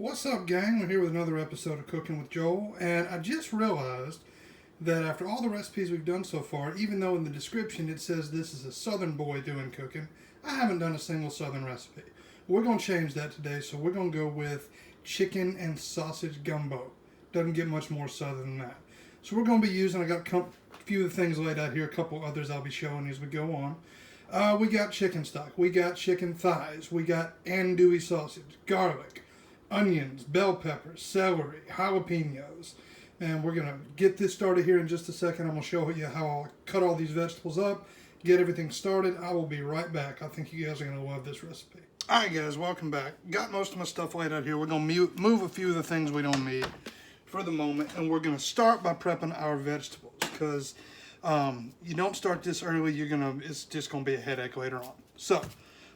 What's up, gang? We're here with another episode of Cooking with Joel, and I just realized that after all the recipes we've done so far, even though in the description it says this is a southern boy doing cooking, I haven't done a single southern recipe. We're going to change that today, so we're going to go with chicken and sausage gumbo. Doesn't get much more southern than that. So we're going to be using, I got a few of the things laid out here, a couple others I'll be showing you as we go on. We got chicken stock, we got chicken thighs, we got andouille sausage, garlic, onions, bell peppers, celery, jalapenos. And we're going to get this started here in just a second. I'm going to show you how I'll cut all these vegetables up, get everything started. I will be right back. I think you guys are going to love this recipe. Alright guys, welcome back. Got most of my stuff laid out here. We're going to move a few of the things we don't need for the moment. And we're going to start by prepping our vegetables. Because you don't start this early, it's just going to be a headache later on. So,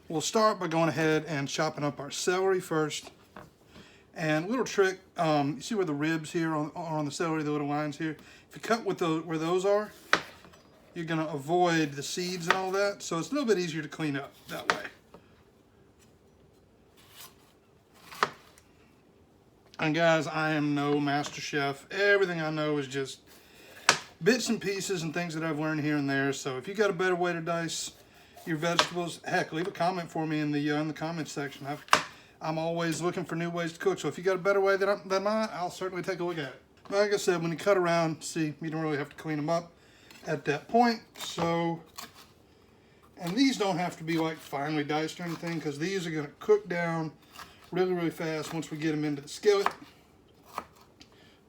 we'll start by going ahead and chopping up our celery first. And a little trick, you see where the ribs here are on the celery, the little lines here? If you cut with where those are, you're going to avoid the seeds and all that. So it's a little bit easier to clean up that way. And guys, I am no master chef. Everything I know is just bits and pieces and things that I've learned here and there. So if you got a better way to dice your vegetables, heck, leave a comment for me in the comments section. I'm always looking for new ways to cook, so if you got a better way than mine, I'll certainly take a look at it. Like I said, when you cut around, see, you don't really have to clean them up at that point. So, and these don't have to be like finely diced or anything, because these are going to cook down really, really fast once we get them into the skillet.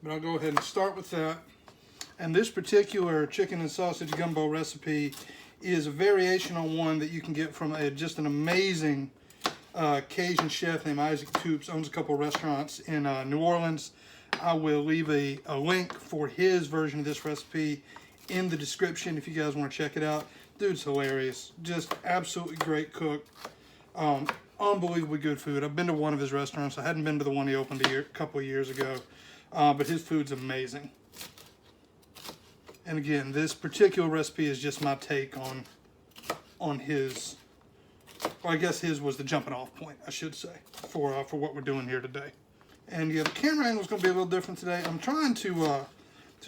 But I'll go ahead and start with that. And this particular chicken and sausage gumbo recipe is a variation on one that you can get from just an amazing Cajun chef named Isaac Toops. Owns a couple restaurants in New Orleans. I will leave a link for his version of this recipe in the description if you guys want to check it out. Dude's hilarious. Just absolutely great cook. Unbelievably good food. I've been to one of his restaurants. I hadn't been to the one he opened a couple of years ago. But his food's amazing. And again, this particular recipe is just my take on his. Well, I guess his was the jumping off point, I should say, for what we're doing here today. And yeah, the camera angle is going to be a little different today. I'm trying to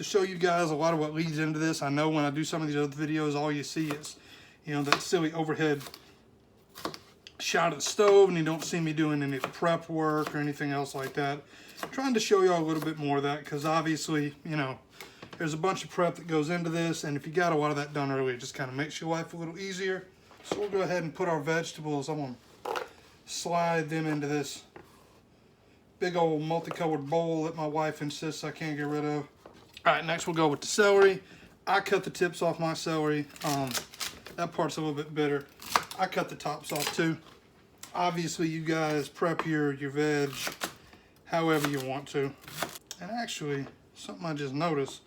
show you guys a lot of what leads into this. I know when I do some of these other videos, all you see is, you know, that silly overhead shot of the stove, and you don't see me doing any prep work or anything else like that. I'm trying to show you all a little bit more of that, because obviously, you know, there's a bunch of prep that goes into this, and if you got a lot of that done early, it just kind of makes your life a little easier. So we'll go ahead and put our vegetables. I'm going to slide them into this big old multicolored bowl that my wife insists I can't get rid of. Alright, next we'll go with the celery. I cut the tips off my celery. That part's a little bit bitter. I cut the tops off too. Obviously you guys prep your veg however you want to. And actually, something I just noticed,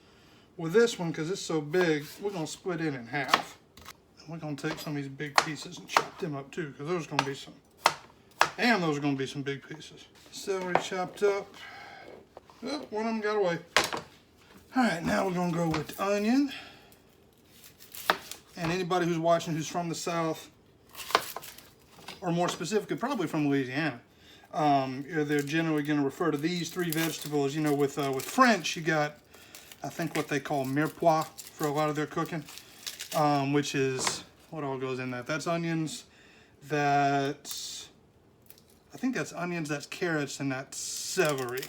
with this one, because it's so big, we're going to split it in half. We're going to take some of these big pieces and chop them up too, because those are going to be some, and those are going to be some big pieces. Celery chopped up. Oh, one of them got away. Alright, now we're going to go with onion. And anybody who's watching who's from the South, or more specifically, probably from Louisiana, they're generally going to refer to these three vegetables. You know, with French, you got, I think, what they call mirepoix for a lot of their cooking. Which is, what all goes in that? That's onions, that's, I think that's onions, that's carrots, and that's celery.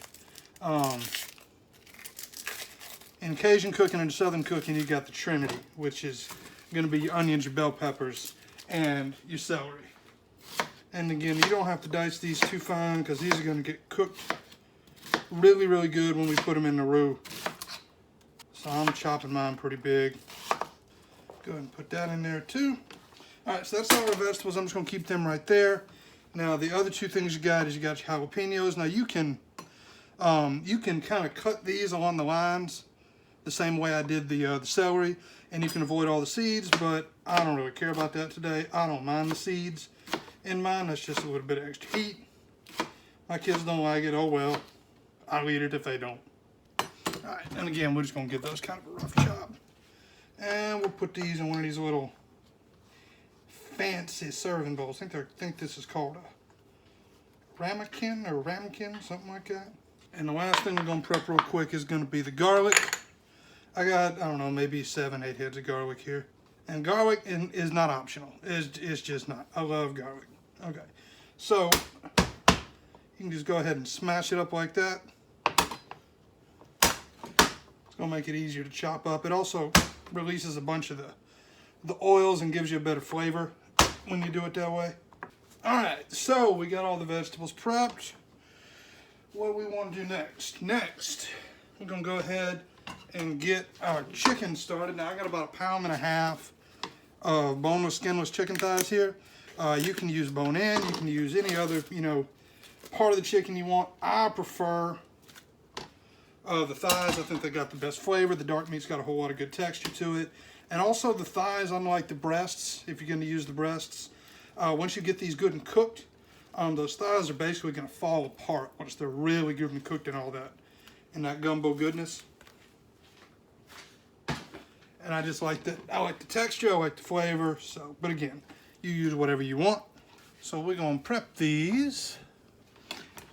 In Cajun cooking and Southern cooking, you got the Trinity, which is going to be your onions, your bell peppers, and your celery. And again, you don't have to dice these too fine, because these are going to get cooked really, really good when we put them in the roux. So I'm chopping mine pretty big. Go ahead and put that in there too. Alright, so that's all our vegetables. I'm just going to keep them right there. Now the other two things you got is you got your jalapenos. Now you can kind of cut these along the lines the same way I did the celery, and you can avoid all the seeds, but I don't really care about that today. I don't mind the seeds in mine. That's just a little bit of extra heat. My kids don't like it. Oh well. I'll eat it if they don't. Alright, and again, we're just going to get those kind of a rough chop. And we'll put these in one of these little fancy serving bowls. I think this is called ramekin, something like that. And the last thing we're gonna prep real quick is gonna be the garlic. I got, I don't know, maybe 7, 8 heads of garlic here. And garlic is not optional. It's just not. I love garlic. Okay, so you can just go ahead and smash it up like that. It's gonna make it easier to chop up. It also releases a bunch of the oils and gives you a better flavor when you do it that way. All right, so we got all the vegetables prepped. What do we want to do next? Next, we're gonna go ahead and get our chicken started. Now I got about 1.5 pounds of boneless, skinless chicken thighs here. You can use bone-in, you can use any other, part of the chicken you want. I prefer the thighs. I think they got the best flavor. The dark meat's got a whole lot of good texture to it. And also the thighs, unlike the breasts, if you're gonna use the breasts, once you get these good and cooked, those thighs are basically gonna fall apart once they're really good and cooked and all that, and that gumbo goodness. And I just like that. I like the texture, I like the flavor. So, but again, you use whatever you want. So we're gonna prep these.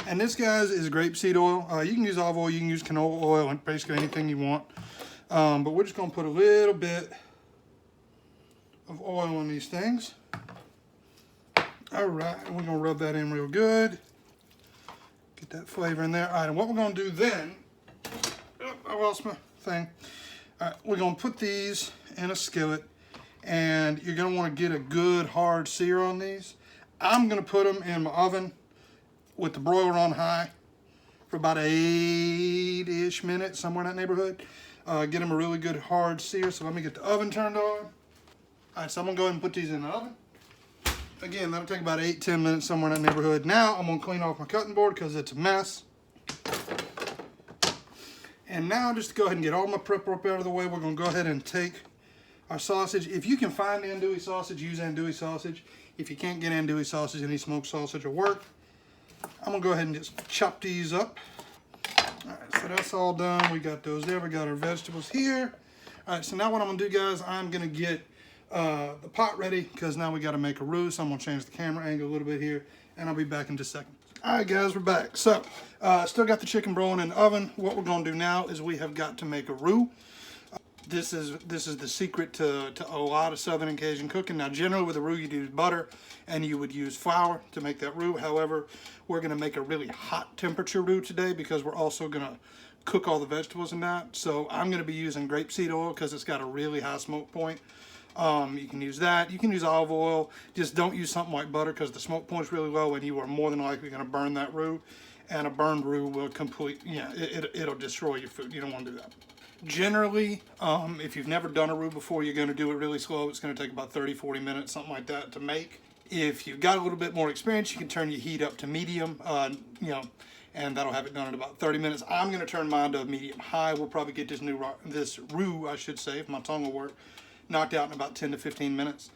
And this, guys, is grapeseed oil. You can use olive oil, you can use canola oil, and basically anything you want. But we're just gonna put a little bit of oil on these things. All right, and we're gonna rub that in real good. Get that flavor in there. All right, and what we're gonna do then, I lost my thing. All right, we're gonna put these in a skillet, and you're gonna wanna get a good hard sear on these. I'm gonna put them in my oven with the broiler on high for about 8-ish minutes, somewhere in that neighborhood. Get them a really good hard sear, so let me get the oven turned on. All right, so I'm gonna go ahead and put these in the oven. Again, that'll take about 8-10 minutes, somewhere in that neighborhood. Now I'm gonna clean off my cutting board because it's a mess. And now, just to go ahead and get all my prep work out of the way, we're gonna go ahead and take our sausage. If you can find andouille sausage, use andouille sausage. If you can't get andouille sausage, any smoked sausage will work. I'm gonna go ahead and just chop these up. All right, so that's all done. We got those there. We got our vegetables here. All right, so now what I'm gonna do, guys, I'm gonna get the pot ready because now we got to make a roux. So I'm gonna change the camera angle a little bit here, and I'll be back in just a second. All right, guys, we're back. So still got the chicken broiling in the oven. What we're gonna do now is we have got to make a roux. This is the secret to a lot of Southern and Cajun cooking. Now, generally with a roux, you'd use butter and you would use flour to make that roux. However, we're gonna make a really hot temperature roux today because we're also gonna cook all the vegetables in that. So I'm gonna be using grapeseed oil because it's got a really high smoke point. You can use that. You can use olive oil. Just don't use something like butter because the smoke point is really low and you are more than likely going to burn that roux. And a burned roux will it'll destroy your food. You don't want to do that. Generally, if you've never done a roux before, you're going to do it really slow. It's going to take about 30-40 minutes, something like that, to make. If you've got a little bit more experience, you can turn your heat up to medium, and that'll have it done in about 30 minutes. I'm going to turn mine to medium high. We'll probably get this roux, I should say, if my tongue will work, knocked out in about 10 to 15 minutes.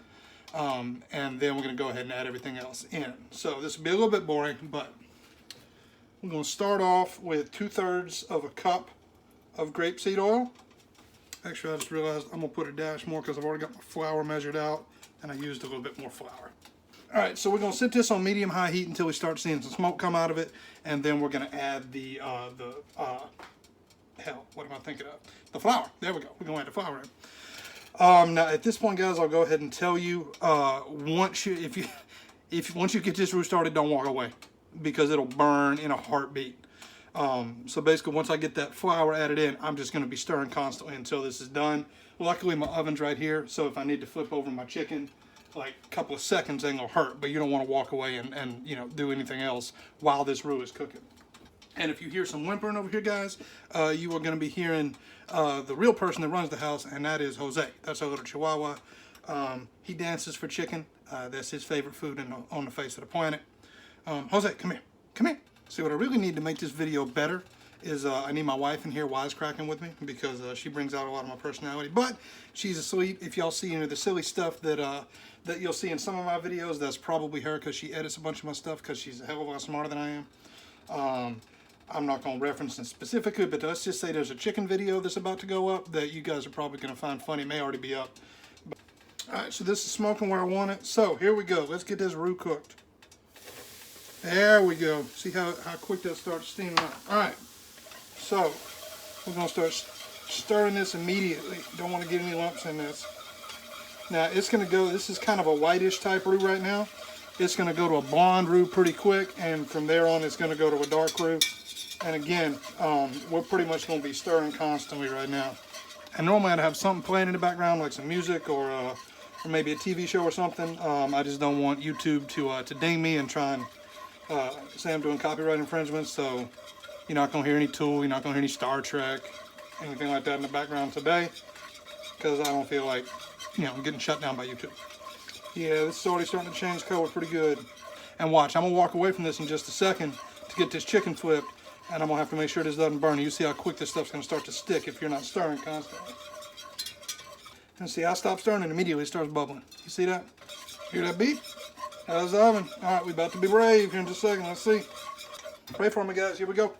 And then we're going to go ahead and add everything else in. So this will be a little bit boring, but we're going to start off with 2/3 of a cup of grapeseed oil. Actually, I just realized I'm going to put a dash more because I've already got my flour measured out and I used a little bit more flour. All right, so we're going to set this on medium-high heat until we start seeing some smoke come out of it, and then we're going to add the flour. There we go. We're going to add the flour in. Now at this point, guys, I'll go ahead and tell you, once you get this roux started, don't walk away because it'll burn in a heartbeat. So basically, once I get that flour added in, I'm just going to be stirring constantly until this is done. Luckily, my oven's right here, so if I need to flip over my chicken, like a couple of seconds ain't gonna hurt, but you don't want to walk away and do anything else while this roux is cooking. And if you hear some whimpering over here, guys, you are going to be hearing the real person that runs the house, and that is Jose. That's our little Chihuahua. He dances for chicken. That's his favorite food on the face of the planet. Jose, come here. Come here. See, what I really need to make this video better is I need my wife in here wisecracking with me because she brings out a lot of my personality. But she's asleep. If y'all see any of the silly stuff that you'll see in some of my videos, that's probably her because she edits a bunch of my stuff because she's a hell of a lot smarter than I am. I'm not going to reference it specifically, but let's just say there's a chicken video that's about to go up that you guys are probably going to find funny. It may already be up. All right, so this is smoking where I want it. So here we go. Let's get this roux cooked. There we go. See how quick that starts steaming up. All right. So we're going to start stirring this immediately. Don't want to get any lumps in this. Now it's going to go, this is kind of a whitish type roux right now. It's going to go to a blonde roux pretty quick, and from there on it's going to go to a dark roux. And again, we're pretty much going to be stirring constantly right now. And normally I'd have something playing in the background, like some music or maybe a TV show or something. I just don't want YouTube to ding me and try and say I'm doing copyright infringement. So you're not going to hear any Tool, you're not going to hear any Star Trek, anything like that in the background today, because I don't feel like, getting shut down by YouTube. Yeah, this is already starting to change color pretty good. And watch, I'm going to walk away from this in just a second to get this chicken flipped, and I'm going to have to make sure this doesn't burn. You see how quick this stuff's going to start to stick if you're not stirring constantly. And see, I stop stirring and immediately it starts bubbling. You see that? Hear that beep? How's the oven? All right, we're about to be brave here in just a second. Let's see. Pray for me, guys. Here we go.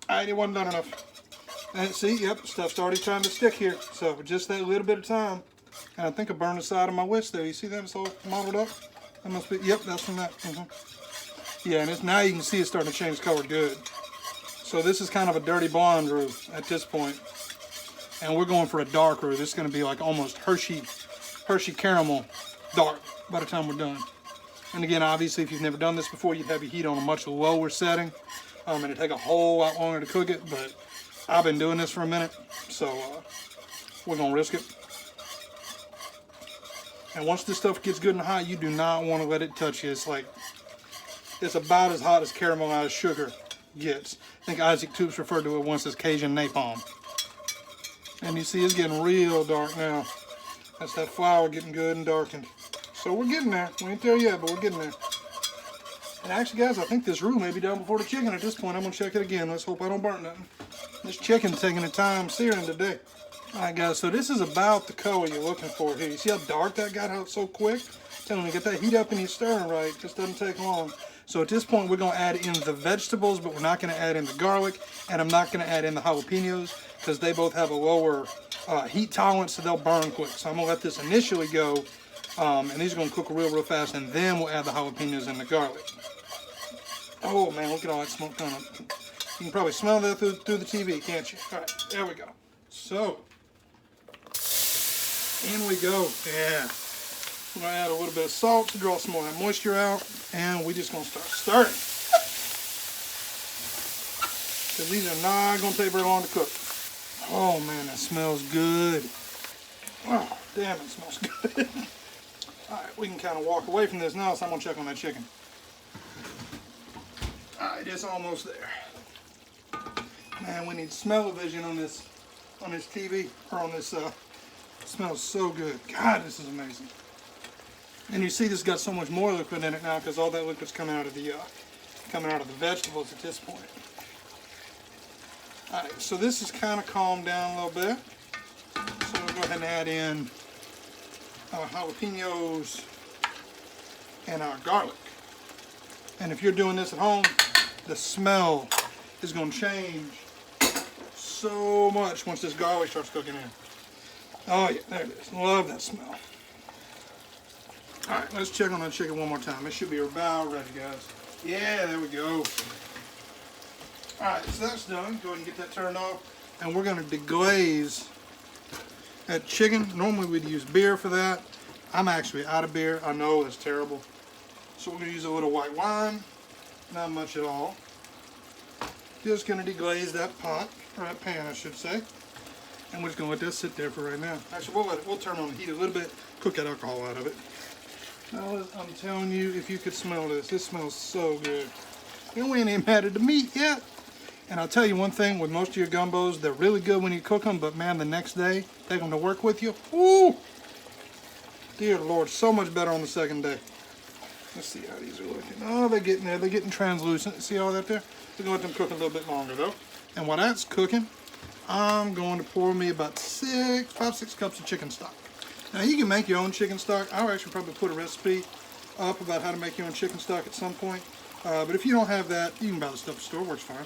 All right, it wasn't done enough. And see, yep, stuff's already trying to stick here. So just that little bit of time. And I think I burned the side of my wrist there. You see that? It's all mottled up. That must be, yep, that's from that. Yeah, and now you can see it's starting to change color good. So this is kind of a dirty blonde roux at this point. And we're going for a dark roux. This is going to be like almost Hershey caramel dark by the time we're done. And again, obviously, if you've never done this before, you'd have your heat on a much lower setting. And it'd take a whole lot longer to cook it, but I've been doing this for a minute, so we're going to risk it. And once this stuff gets good and hot, you do not want to let it touch you. It's like, it's about as hot as caramelized sugar gets. I think Isaac Toops referred to it once as Cajun napalm. And you see it's getting real dark now. That's that flour getting good and darkened. So we're getting there. We ain't there yet, but we're getting there. And actually, guys, I think this roux may be done before the chicken at this point. I'm going to check it again. Let's hope I don't burn nothing. This chicken's taking the time searing today. All right, guys, so this is about the color you're looking for here. You see how dark that got out so quick? Telling you, get that heat up and you're stirring right. This doesn't take long. So at this point, we're going to add in the vegetables, but we're not going to add in the garlic, and I'm not going to add in the jalapenos because they both have a lower heat tolerance, so they'll burn quick. So I'm going to let this initially go, and these are going to cook real fast, and then we'll add the jalapenos and the garlic. Oh, man, look at all that smoke coming up. You can probably smell that through the TV, can't you? All right, there we go. So, in we go. Yeah. We're going to add a little bit of salt to draw some more of that moisture out, and we're just going to start stirring. Because these are not going to take very long to cook. Oh, man, that smells good. Oh, damn, it smells good. All right, we can kind of walk away from this now, so I'm going to check on that chicken. All right, it's almost there. Man, we need smell-o-vision on this TV, or on this, it smells so good. God, this is amazing. And you see this got so much more liquid in it now because all that liquid's coming out of the vegetables at this point. All right, so this is kind of calmed down a little bit. So we'll go ahead and add in our jalapenos and our garlic. And if you're doing this at home, the smell is going to change so much once this garlic starts cooking in. Oh yeah, there it is. Love that smell. All right, let's check on that chicken one more time. It should be about ready, guys. Yeah, there we go. All right, so that's done. Go ahead and get that turned off. And we're going to deglaze that chicken. Normally we'd use beer for that. I'm actually out of beer. I know it's terrible. So we're going to use a little white wine. Not much at all. Just going to deglaze that pot, or that pan I should say. And we're just going to let that sit there for right now. Actually, we'll turn on the heat a little bit, cook that alcohol out of it. Now, I'm telling you, if you could smell this smells so good. You know, we ain't even added the meat yet. And I'll tell you one thing, with most of your gumbos, they're really good when you cook them, but man, the next day, take them to work with you. Woo! Dear Lord, so much better on the second day. Let's see how these are looking. Oh, they're getting there. They're getting translucent. See all that there? We're going to let them cook a little bit longer, though. And while that's cooking, I'm going to pour me about 5-6 cups of chicken stock. Now, you can make your own chicken stock. I'll actually probably put a recipe up about how to make your own chicken stock at some point. But if you don't have that, you can buy the stuff at the store. Works fine.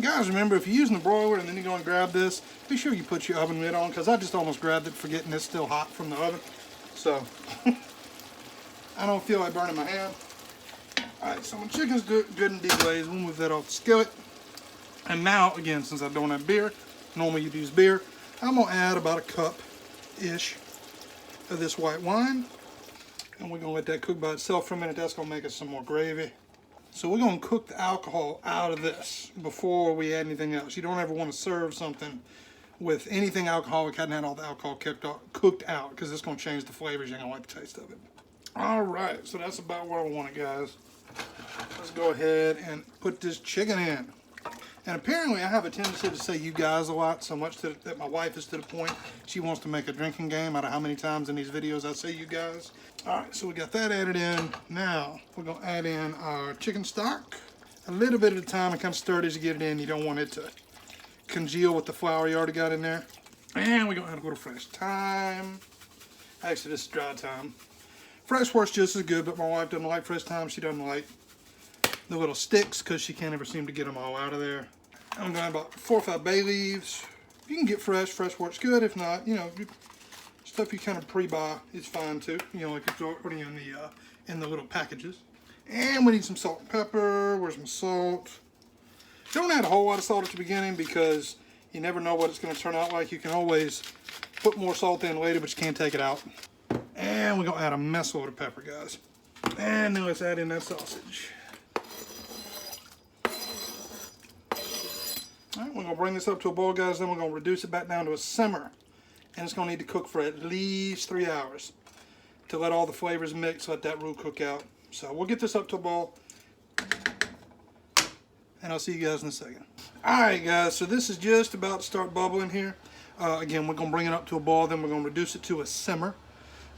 Guys, remember, if you're using the broiler and then you go and grab this, be sure you put your oven mitt on, because I just almost grabbed it forgetting it's still hot from the oven. So, I don't feel like burning my hand. Alright, so my chicken's good and deglazed. We'll move that off the skillet. And now, again, since I don't have beer, normally you'd use beer, I'm going to add about a cup-ish of this white wine. And we're going to let that cook by itself for a minute. That's going to make us some more gravy. So we're going to cook the alcohol out of this before we add anything else. You don't ever want to serve something with anything alcoholic hadn't had all the alcohol cooked out, because it's going to change the flavors. You're going to like the taste of it. Alright, so that's about where I want it, guys. Let's go ahead and put this chicken in. And apparently I have a tendency to say you guys a lot, so much that my wife is to the point she wants to make a drinking game out of how many times in these videos I say you guys. Alright, so we got that added in. Now, we're going to add in our chicken stock. A little bit at a time, and kind of stir it as you get it in. You don't want it to congeal with the flour you already got in there. And we're going to add a little fresh thyme. Actually, this is dry thyme. Fresh works just as good, but my wife doesn't like fresh thyme. She doesn't like the little sticks because she can't ever seem to get them all out of there. I'm going to add about 4 or 5 bay leaves. You can get fresh. Fresh works good. If not, you know, stuff you kind of pre-buy is fine too. You know, like it's already in the little packages. And we need some salt and pepper. Where's my salt? Don't add a whole lot of salt at the beginning because you never know what it's going to turn out like. You can always put more salt in later, but you can't take it out. And we're going to add a mess load of pepper, guys. And then let's add in that sausage. Alright, we're going to bring this up to a boil, guys. Then we're going to reduce it back down to a simmer. And it's going to need to cook for at least 3 hours to let all the flavors mix, let that roux cook out. So we'll get this up to a boil. And I'll see you guys in a second. Alright, guys. So this is just about to start bubbling here. Again, we're going to bring it up to a boil. Then we're going to reduce it to a simmer.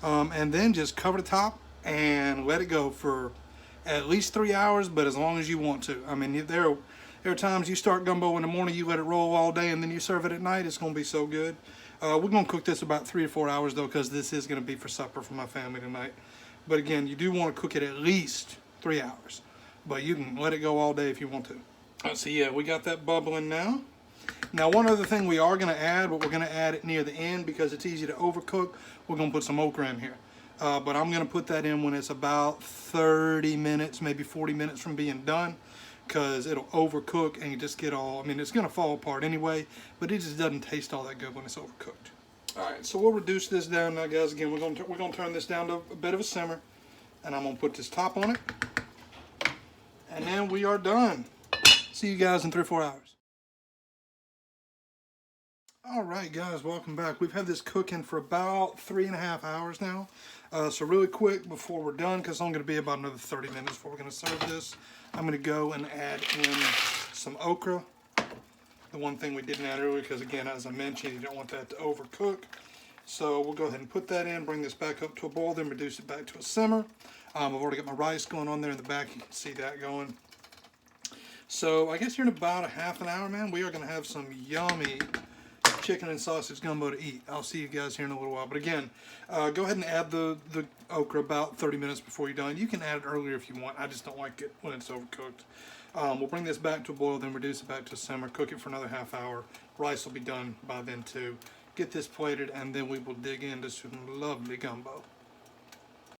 And then just cover the top and let it go for at least 3 hours, but as long as you want to. I mean, there are times you start gumbo in the morning, you let it roll all day, and then you serve it at night. It's going to be so good. We're going to cook this about 3 to 4 hours, though, because this is going to be for supper for my family tonight. But again, you do want to cook it at least 3 hours. But you can let it go all day if you want to. So yeah, we got that bubbling now. Now, one other thing we are going to add, but we're going to add it near the end because it's easy to overcook. We're going to put some okra in here. But I'm going to put that in when it's about 30 minutes, maybe 40 minutes from being done, because it'll overcook and you just get all, I mean, it's going to fall apart anyway, but it just doesn't taste all that good when it's overcooked. Alright, so we'll reduce this down now, guys. Again, we're going to turn this down to a bit of a simmer, and I'm going to put this top on it, and then we are done. See you guys in 3 or 4 hours. Alright, guys, welcome back. We've had this cooking for about 3.5 hours now. So really quick before we're done, because it's only going to be about another 30 minutes before we're going to serve this, I'm going to go and add in some okra. The one thing we didn't add earlier, because again, as I mentioned, you don't want that to overcook. So we'll go ahead and put that in, bring this back up to a boil, then reduce it back to a simmer. I've already got my rice going on there in the back. You can see that going. So I guess here in about a half an hour, man, we are going to have some yummy chicken and sausage gumbo to eat. I'll see you guys here in a little while. But again, go ahead and add the okra about 30 minutes before you're done. You can add it earlier if you want. I just don't like it when it's overcooked. We'll bring this back to a boil, then reduce it back to a simmer, cook it for another half hour. Rice will be done by then too. Get this plated, and then we will dig into some lovely gumbo.